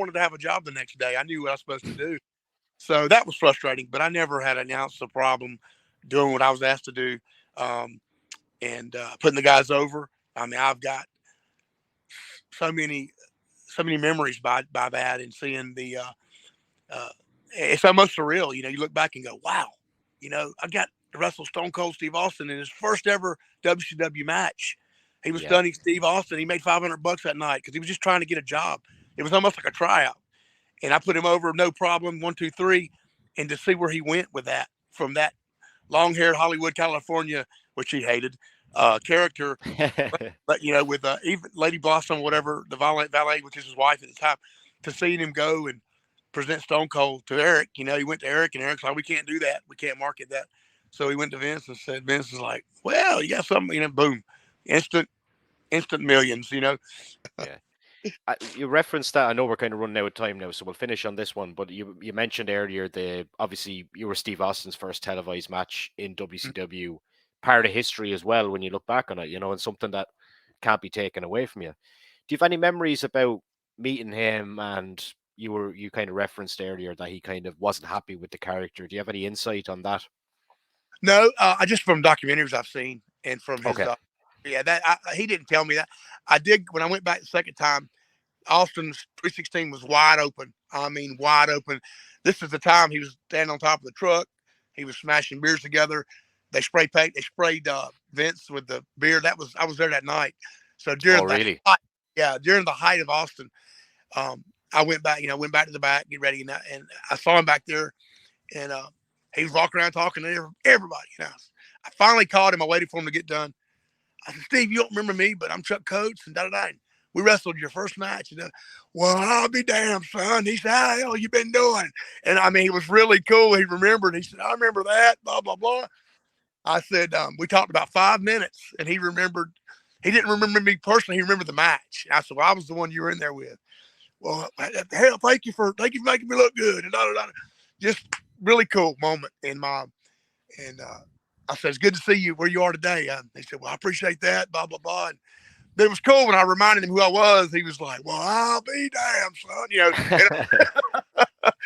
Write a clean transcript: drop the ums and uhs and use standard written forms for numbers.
wanted to have a job the next day. I knew what I was supposed to do. So that was frustrating, but I never had an ounce of problem doing what I was asked to do, um, and putting the guys over. I mean, I've got so many memories by that, and seeing uh, it's almost surreal. You look back and go, wow, I got to wrestle Stone Cold Steve Austin in his first ever WCW match. He was Yeah. stunning Steve Austin. He made $500 that night because he was just trying to get a job. It was almost like a tryout, and I put him over, no problem, 1, 2, 3, and to see where he went with that, from that long-haired Hollywood, California, which he hated, character, but with even Lady Blossom, whatever, the valet, which is his wife at the time, to seeing him go and present Stone Cold to Eric. He went to Eric, and Eric's like, we can't do that, we can't market that. So he went to Vince and said, Vince is like, well, you got something, boom, instant millions. Yeah. You referenced that. I know we're kind of running out of time now, so we'll finish on this one. But you mentioned earlier obviously you were Steve Austin's first televised match in WCW, part of history as well when you look back on it, and something that can't be taken away from you. Do you have any memories about meeting him? And you kind of referenced earlier that he kind of wasn't happy with the character. Do you have any insight on that? No, I just from documentaries I've seen and from his, Okay. yeah, he didn't tell me that. I did when I went back the second time. Austin's 316 was wide open. I mean, wide open. This is the time he was standing on top of the truck. He was smashing beers together. They sprayed paint. They sprayed Vince with the beer. I was there that night. So Oh, during the really? height, yeah, during the height of Austin, I went back. Went back to the back, get ready, and I saw him back there, and he was walking around talking to everybody. I finally called him. I waited for him to get done. I said, Steve, you don't remember me, but I'm Chuck Coates and da-da-da. We wrestled your first match. And, well, I'll be damned, son. He said, how the hell you been doing? And, I mean, he was really cool. He remembered. He said, I remember that, blah, blah, blah. I said, we talked about 5 minutes, and he remembered. He didn't remember me personally. He remembered the match. I said, well, I was the one you were in there with. Well, hell, thank you for making me look good. And da-da-da. Just really cool moment in my – and I said, it's good to see you where you are today. He said, well, I appreciate that, blah, blah, blah. And it was cool when I reminded him who I was. He was like, well, I'll be damned, son.